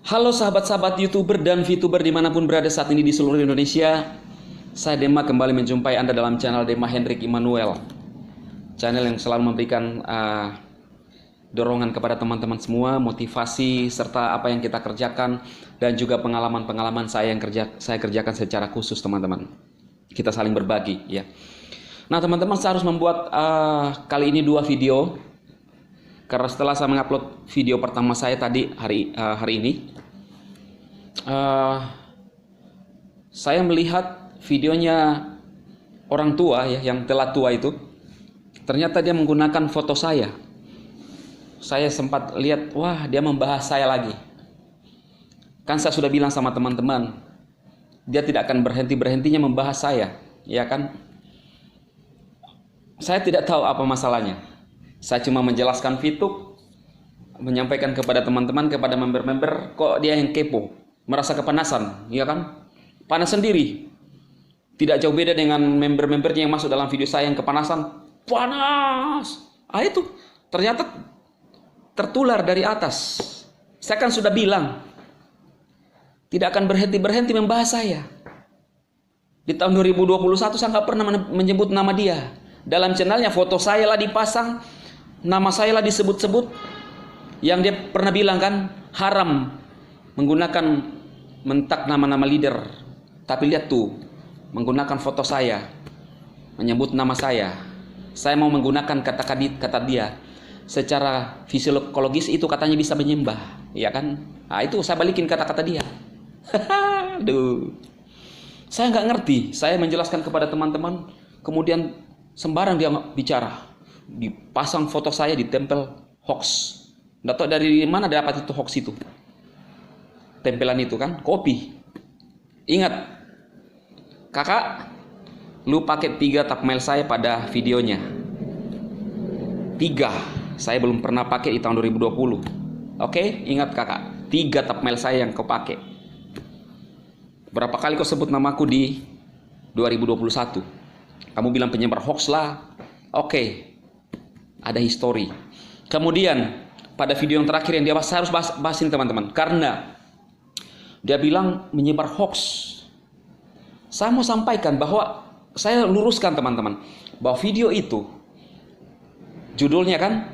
Halo sahabat-sahabat YouTuber dan VTuber dimanapun berada saat ini di seluruh Indonesia. Saya Dema kembali menjumpai Anda dalam channel Dema Hendrik Immanuel, channel yang selalu memberikan dorongan kepada teman-teman semua, motivasi serta apa yang kita kerjakan, dan juga pengalaman-pengalaman saya yang saya kerjakan secara khusus, teman-teman. Kita saling berbagi, ya. Nah, teman-teman, saya harus membuat kali ini 2 video karena setelah saya mengupload video pertama saya tadi hari ini, saya melihat videonya orang tua ya, yang telah tua itu. Ternyata dia menggunakan foto saya. Saya sempat lihat, wah, dia membahas saya lagi. Kan saya sudah bilang sama teman-teman, dia tidak akan berhentinya membahas saya, ya kan? Saya tidak tahu apa masalahnya. Saya cuma menjelaskan VTube, menyampaikan kepada teman-teman, kepada member-member, kok dia yang kepo, merasa kepanasan, ya kan? Panas sendiri. Tidak jauh beda dengan member-membernya yang masuk dalam video saya yang kepanasan, panas. Itu ternyata tertular dari atas. Saya kan sudah bilang, tidak akan berhenti membahas saya. Di tahun 2021 saya nggak pernah menyebut nama dia. Dalam channelnya foto saya lah dipasang, nama saya lah disebut-sebut. Yang dia pernah bilang kan, haram menggunakan mentak nama-nama leader. Tapi lihat tuh, menggunakan foto saya, menyebut nama saya. Saya mau menggunakan kata dia. Secara fisiologis itu katanya bisa menyembah, ya kan? Nah, itu saya balikin kata-kata dia. Aduh. Saya nggak ngerti. Saya menjelaskan kepada teman-teman, kemudian sembarang dia bicara. Dipasang foto saya, ditempel hoax. Nggak tahu dari mana dapat itu hoax itu. Tempelan itu kan, copy. Ingat, kakak, lu pakai 3 thumbnail saya pada videonya. 3. Saya belum pernah pakai di tahun 2020. Oke, ingat kakak, 3 thumbnail saya yang kau pakai. Berapa kali kau sebut namaku di 2021? Kamu bilang penyebar hoax lah. Oke, ada history. Kemudian pada video yang terakhir yang dia bahas, saya harus bahas ini teman-teman, karena dia bilang menyebar hoax. Saya mau sampaikan bahwa saya luruskan teman-teman, bahwa video itu judulnya kan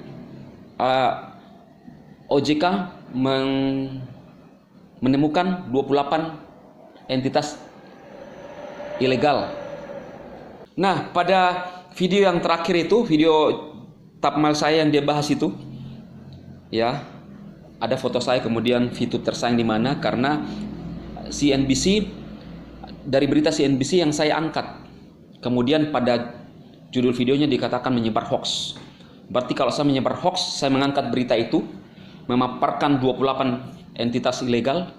OJK menemukan 28 entitas ilegal. Nah, pada video yang terakhir itu, video thumbnail saya yang dia bahas itu, ya, ada foto saya, kemudian VTube tersayang di mana, karena CNBC, dari berita CNBC yang saya angkat, kemudian pada judul videonya dikatakan menyebar hoax. Berarti kalau saya menyebar hoax, saya mengangkat berita itu, memaparkan 28 entitas ilegal,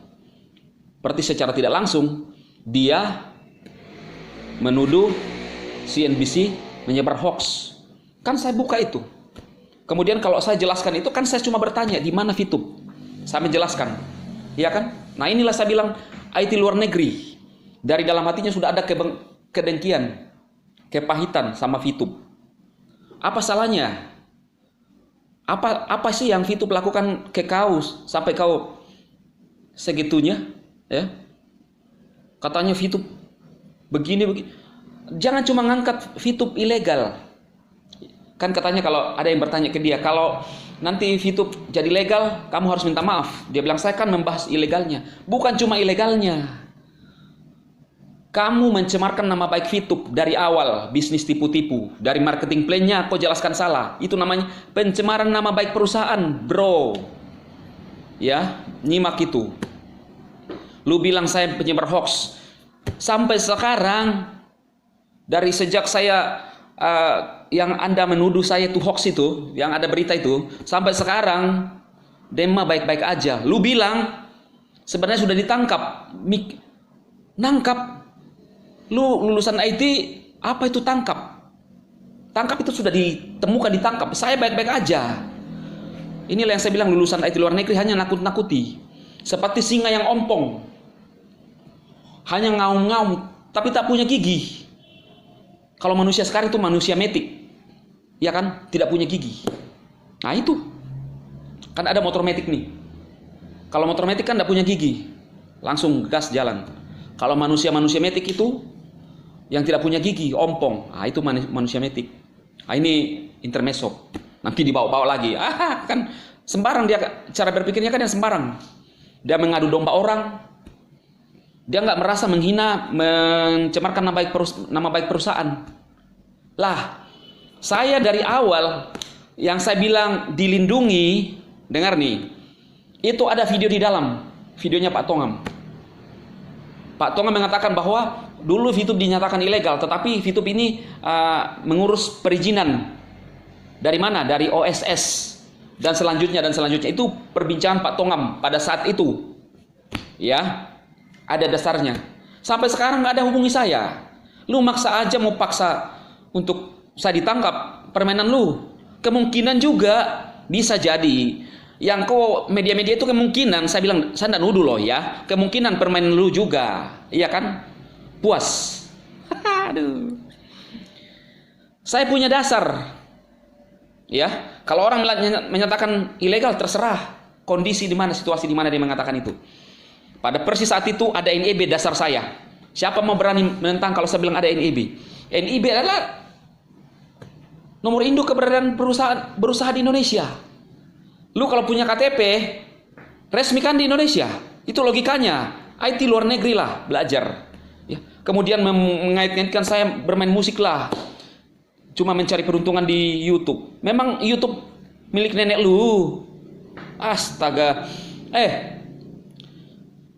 berarti secara tidak langsung dia menuduh CNBC menyebar hoax. Kan saya buka itu. Kemudian kalau saya jelaskan itu, kan saya cuma bertanya, di mana VTube? Saya menjelaskan. Iya kan? Nah, inilah saya bilang, IT luar negeri. Dari dalam hatinya sudah ada kedengkian, kepahitan sama VTube. Apa salahnya? Apa sih yang VTube lakukan ke kau sampai kau segitunya, ya? Katanya VTube begini. Jangan cuma ngangkat VTube ilegal. Kan katanya kalau ada yang bertanya ke dia, kalau nanti VTube jadi legal, kamu harus minta maaf. Dia bilang, saya kan membahas ilegalnya. Bukan cuma ilegalnya. Kamu mencemarkan nama baik VTube dari awal, bisnis tipu-tipu. Dari marketing plan-nya kau jelaskan salah. Itu namanya pencemaran nama baik perusahaan, bro. Ya, nyimak itu. Lu bilang saya penyebar hoax. Sampai sekarang, dari sejak saya yang Anda menuduh saya itu hoax itu, yang ada berita itu, sampai sekarang Dema baik-baik aja. Lu bilang sebenarnya sudah ditangkap. Nangkap. Lu lulusan IT, apa itu tangkap? Tangkap itu sudah ditemukan, ditangkap. Saya baik-baik aja. Inilah yang saya bilang, lulusan IT luar negeri hanya nakut-nakuti. Seperti singa yang ompong. Hanya ngaum-ngaum, tapi tak punya gigi. Kalau manusia sekarang itu manusia metik, ya kan, tidak punya gigi. Nah itu, kan ada motor metik nih. Kalau motor metik kan tidak punya gigi, langsung gas jalan. Kalau manusia metik itu yang tidak punya gigi, ompong, itu manusia metik. Ini intermezzo. Nanti dibawa-bawa lagi. Kan sembarang dia, cara berpikirnya kan yang sembarang. Dia mengadu domba orang. Dia nggak merasa menghina, mencemarkan nama baik perusahaan. Lah, saya dari awal yang saya bilang dilindungi, dengar nih, itu ada video di dalam, videonya Pak Tongam. Pak Tongam mengatakan bahwa dulu VTube dinyatakan ilegal, tetapi VTube ini mengurus perizinan. Dari mana? Dari OSS dan selanjutnya. Itu perbincangan Pak Tongam pada saat itu. Ya, ada dasarnya. Sampai sekarang nggak ada hubungi saya. Lu maksa aja, mau paksa untuk saya ditangkap, permainan lu. Kemungkinan juga bisa jadi yang kok media-media itu kemungkinan, saya bilang, saya tidak nuduh loh ya, kemungkinan permainan lu juga, iya kan? Puas. Aduh. Saya punya dasar. Ya, kalau orang menyatakan ilegal, terserah kondisi di mana, situasi di mana dia mengatakan itu. Pada persis saat itu ada NIB dasar saya. Siapa mau berani menentang kalau saya bilang ada NIB? NIB adalah nomor induk keberadaan berusaha di Indonesia. Lu kalau punya KTP, resmikan di Indonesia. Itu logikanya. IT luar negeri lah, belajar. Ya. Kemudian mengait-ngaitkan saya bermain musik lah. Cuma mencari peruntungan di YouTube. Memang YouTube milik nenek lu. Astaga.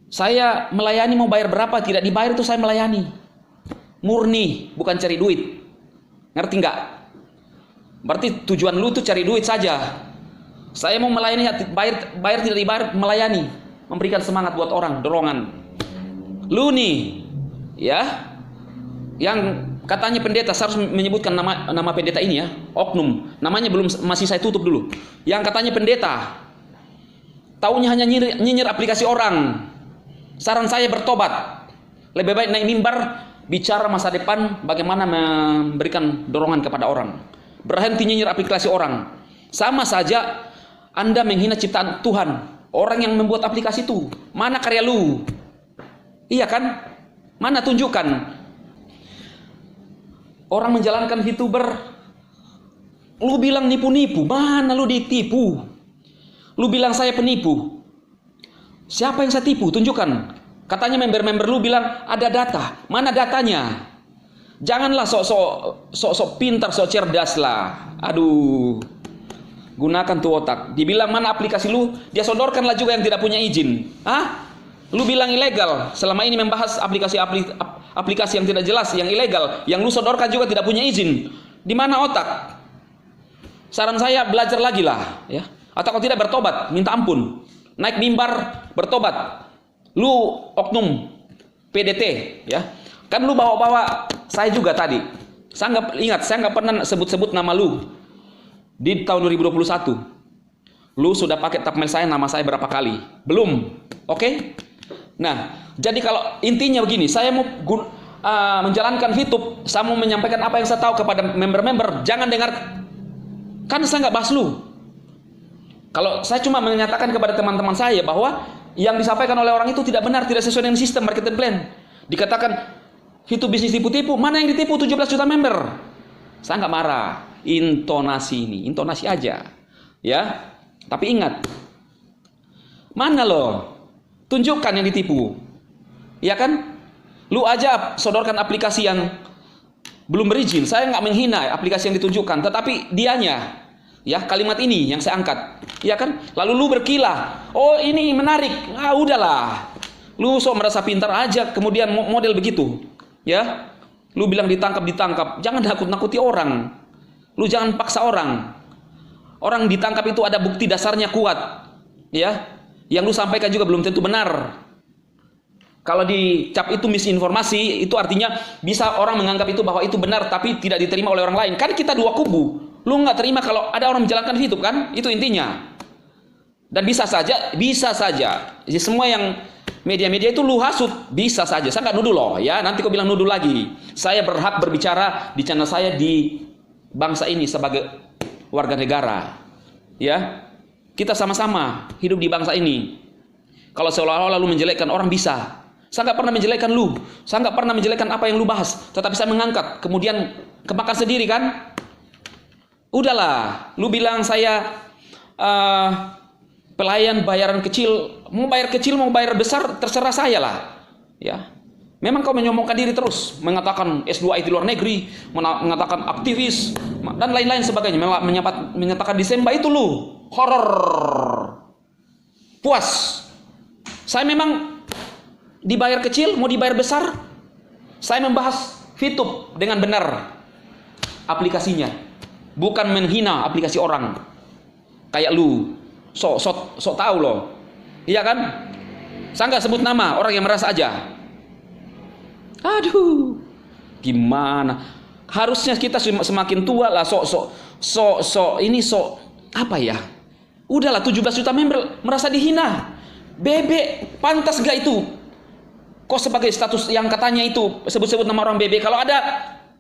Saya melayani, mau bayar berapa, tidak dibayar itu saya melayani. Murni, bukan cari duit. Ngerti nggak? Berarti tujuan lu tuh cari duit saja. Saya mau melayani, bayar tidak dibayar, melayani, memberikan semangat buat orang, dorongan. Lu nih, ya, yang katanya pendeta, saya harus menyebutkan nama pendeta ini ya, oknum. Namanya masih saya tutup dulu. Yang katanya pendeta, taunya hanya nyinyir aplikasi orang. Saran saya bertobat. Lebih baik naik mimbar, bicara masa depan, bagaimana memberikan dorongan kepada orang. Berhenti nyinyir aplikasi orang. Sama saja Anda menghina ciptaan Tuhan. Orang yang membuat aplikasi itu, mana karya lu? Iya kan? Mana tunjukkan? Orang menjalankan VTuber, lu bilang nipu-nipu. Mana lu ditipu? Lu bilang saya penipu. Siapa yang saya tipu? Tunjukkan. Katanya member-member lu bilang ada data. Mana datanya? Janganlah sok pintar, sok cerdas lah. Aduh. Gunakan tuh otak. Dibilang mana aplikasi lu, dia sodorkanlah juga yang tidak punya izin. Lu bilang ilegal. Selama ini membahas aplikasi yang tidak jelas, yang ilegal, yang lu sodorkan juga tidak punya izin. Di mana otak? Saran saya belajar lagi lah, ya. Atau kalau tidak bertobat, minta ampun. Naik mimbar, bertobat. Lu oknum PDT, ya. Kan lu bawa-bawa saya juga tadi. Saya nggak pernah sebut-sebut nama lu. Di tahun 2021 lu sudah pakai thumbnail saya, nama saya berapa kali? Belum. Oke? Nah, jadi kalau intinya begini, saya mau menjalankan VTube, saya mau menyampaikan apa yang saya tahu kepada member-member. Jangan dengar, kan saya nggak bahas lu. Kalau saya cuma menyatakan kepada teman-teman saya bahwa yang disampaikan oleh orang itu tidak benar, tidak sesuai dengan sistem marketing plan. Dikatakan VTube bisnis tipu-tipu, mana yang ditipu 17 juta member? Saya nggak marah. Intonasi aja, ya. Tapi ingat, mana lo? Tunjukkan yang ditipu, ya kan? Lu aja sodorkan aplikasi yang belum berizin. Saya nggak menghina aplikasi yang ditunjukkan, tetapi dianya, ya, kalimat ini yang saya angkat, ya kan? Lalu lu berkilah, oh ini menarik, udahlah. Lu sok merasa pintar aja, kemudian model begitu, ya. Lu bilang ditangkap, jangan nakut-nakuti orang. Lu jangan paksa orang. Orang ditangkap itu ada bukti dasarnya kuat, ya. Yang lu sampaikan juga belum tentu benar. Kalau dicap itu misinformasi, itu artinya bisa orang menganggap itu bahwa itu benar tapi tidak diterima oleh orang lain. Kan kita dua kubu. Lu nggak terima kalau ada orang menjalankan VTube, kan? Itu intinya. Dan bisa saja. Jadi semua yang media-media itu lu hasut, bisa saja. Saya nggak nuduh loh, ya. Nanti kau bilang nuduh lagi. Saya berhak berbicara di channel saya di bangsa ini sebagai warga negara, ya. Kita sama-sama hidup di bangsa ini, Kalau seolah-olah lu menjelekkan orang bisa. Saya nggak pernah menjelekkan lu. Saya nggak pernah menjelekkan apa yang lu bahas. Tetapi saya mengangkat. Kemudian kemakan sendiri kan? Udahlah. Lu bilang saya pelayan bayaran kecil. Mau bayar kecil, mau bayar besar, terserah saya lah. Ya. Memang kau menyombongkan diri terus. Mengatakan S2 IT luar negeri. Mengatakan aktivis. Dan lain-lain sebagainya. Menyatakan Desember itu lu. Horor. Puas. Saya memang dibayar kecil, mau dibayar besar. Saya membahas VTube dengan benar aplikasinya, bukan menghina aplikasi orang. Kayak lu, sok tahu loh, iya kan? Saya nggak sebut nama, orang yang merasa aja. Aduh, gimana? Harusnya kita semakin tua lah, ini apa ya? Udahlah 17 juta member merasa dihina. Bebek, pantas gak itu? Kok sebagai status yang katanya itu sebut-sebut nama orang bebek? Kalau ada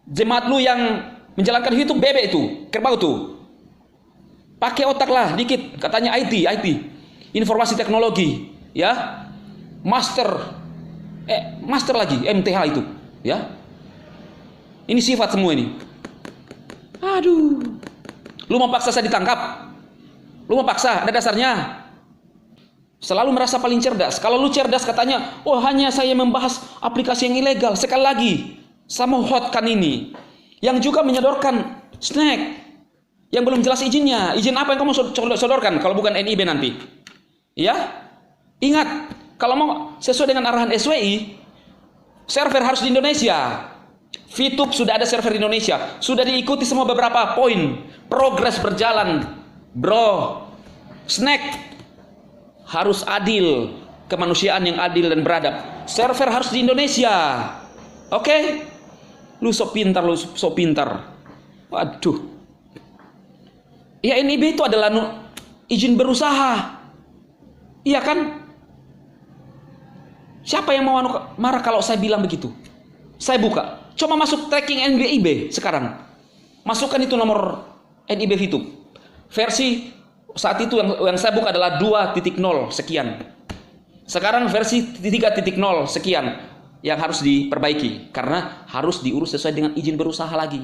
jemaat lu yang menjalankan hidup bebek itu, kerbau tuh. Pakai otak lah dikit, katanya IT, informasi teknologi, ya. Master lagi, MTH itu, ya. Ini sifat semua ini. Aduh. Lu mau paksa saya ditangkap? Lu mau paksa, ada dasarnya. Selalu merasa paling cerdas. Kalau lu cerdas katanya, oh hanya saya membahas aplikasi yang ilegal. Sekali lagi, saya mau hotkan ini. Yang juga menyodorkan snack yang belum jelas izinnya. Izin apa yang kamu sodorkan kalau bukan NIB nanti? Ya? Ingat, kalau mau sesuai dengan arahan SWI, server harus di Indonesia. VTube sudah ada server di Indonesia. Sudah diikuti semua beberapa poin. Progres berjalan. Bro, snack harus adil, kemanusiaan yang adil dan beradab. Server harus di Indonesia. Oke? Lu sok pintar. Waduh. Ya NIB itu adalah izin berusaha. Iya kan? Siapa yang mau marah kalau saya bilang begitu? Saya buka. Coba masuk tracking NIB sekarang. Masukkan itu nomor NIB VTube. Versi saat itu yang saya buka adalah 2.0 sekian. Sekarang versi 3.0 sekian yang harus diperbaiki karena harus diurus sesuai dengan izin berusaha lagi.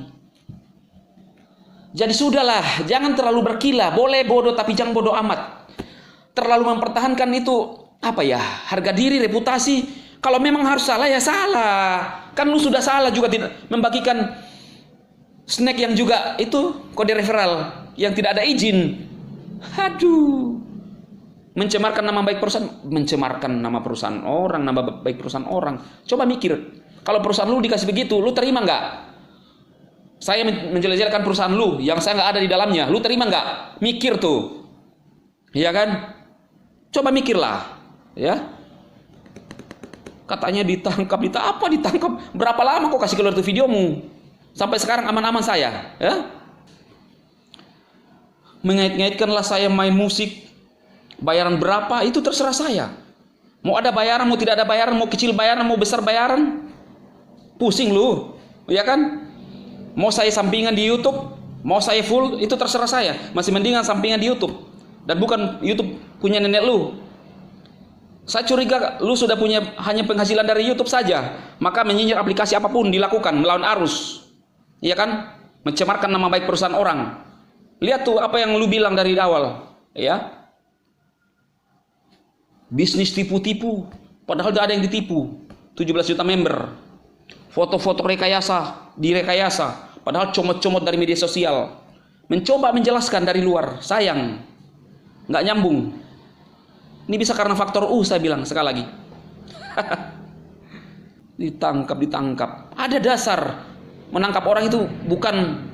Jadi sudahlah, jangan terlalu berkilah. Boleh bodoh tapi jangan bodoh amat. Terlalu mempertahankan itu apa ya? Harga diri, reputasi. Kalau memang harus salah ya salah. Kan lu sudah salah juga tidak membagikan snack yang juga itu kode referral yang tidak ada izin. Aduh, mencemarkan nama baik perusahaan, mencemarkan nama perusahaan orang, nama baik perusahaan orang. Coba mikir, kalau perusahaan lu dikasih begitu, lu terima nggak? Saya menjelajahkan perusahaan lu, yang saya nggak ada di dalamnya, lu terima nggak? Mikir tuh, iya kan? Coba mikirlah, ya. Katanya ditangkap, Berapa lama kok kasih keluar tuh videomu? Sampai sekarang aman-aman saya, ya. Mengait-ngaitkanlah saya main musik, bayaran berapa itu terserah saya. Mau ada bayaran, mau tidak ada bayaran, mau kecil bayaran, mau besar bayaran, pusing lu, ya kan? Mau saya sampingan di YouTube, mau saya full, itu terserah saya. Masih mendingan sampingan di YouTube dan bukan YouTube punya nenek lu. Saya curiga lu sudah punya hanya penghasilan dari YouTube saja, maka menyinyir aplikasi apapun dilakukan melawan arus, ya kan? Mencemarkan nama baik perusahaan orang. Lihat tuh apa yang lu bilang dari awal, ya. Bisnis tipu-tipu, padahal tidak ada yang ditipu. 17 juta member. Foto-foto rekayasa, direkayasa, padahal comot-comot dari media sosial. Mencoba menjelaskan dari luar, sayang. Nggak nyambung. Ini bisa karena faktor saya bilang sekali lagi. Ditangkap. Ada dasar. Menangkap orang itu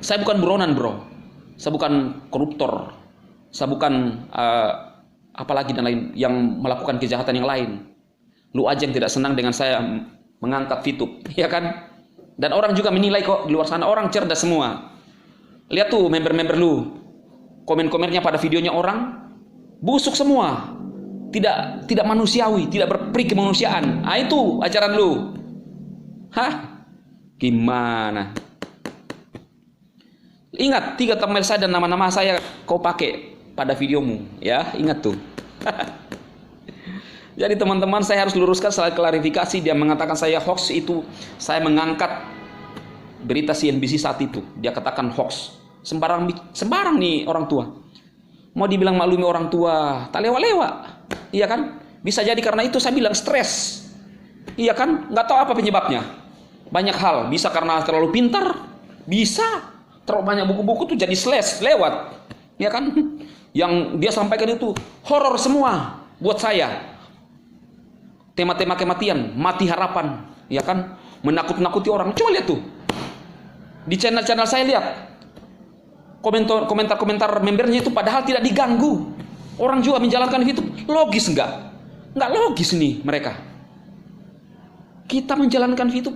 saya bukan buronan, bro. Saya bukan koruptor, saya bukan apalagi dan lain yang melakukan kejahatan yang lain. Lu aja yang tidak senang dengan saya mengangkat VTube, ya kan? Dan orang juga menilai kok di luar sana orang cerdas semua. Lihat tuh member-member lu, komen-komennya pada videonya orang busuk semua, tidak manusiawi, tidak berperi kemanusiaan. Itu ajaran lu. Hah? Gimana? Ingat 3 thumbnail saya dan nama-nama saya kau pakai pada videomu, ya, ingat tuh. Jadi teman-teman, saya harus luruskan setelah klarifikasi. Dia mengatakan saya hoax, itu saya mengangkat berita CNBC saat itu. Dia katakan hoax. Sembarang nih orang tua. Mau dibilang maklumi orang tua, tak lewat-lewat. Iya kan? Bisa jadi karena itu saya bilang stres. Iya kan? Nggak tahu apa penyebabnya. Banyak hal. Bisa karena terlalu pintar. Bisa. Terlalu banyak buku-buku tuh jadi slash lewat. Iya kan? Yang dia sampaikan itu horor semua buat saya. Tema-tema kematian, mati harapan, ya kan? Menakut-nakuti orang. Coba lihat tuh. Di channel-channel saya lihat komentar-komentar membernya itu padahal tidak diganggu. Orang juga menjalankan hidup. Logis enggak? Enggak logis nih mereka. Kita menjalankan hidup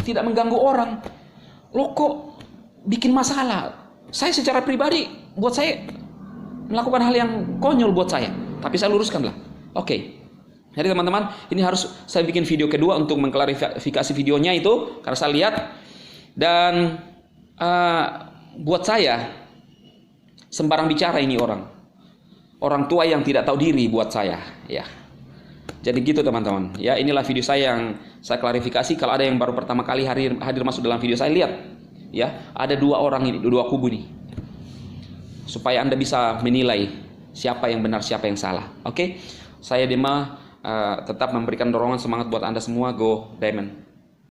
tidak mengganggu orang. Lo kok bikin masalah? Saya secara pribadi, buat saya melakukan hal yang konyol buat saya. Tapi saya luruskan lah. Oke. Jadi teman-teman, ini harus saya bikin video kedua untuk mengklarifikasi videonya itu. Karena saya lihat. Dan buat saya, sembarang bicara ini orang. Orang tua yang tidak tahu diri buat saya. Ya. Jadi gitu teman-teman. Ya, inilah video saya yang saya klarifikasi. Kalau ada yang baru pertama kali hadir masuk dalam video saya, lihat. Ya, ada dua orang ini, dua kubu nih. Supaya Anda bisa menilai siapa yang benar, siapa yang salah. Oke? Saya Dema tetap memberikan dorongan semangat buat Anda semua. Go Diamond.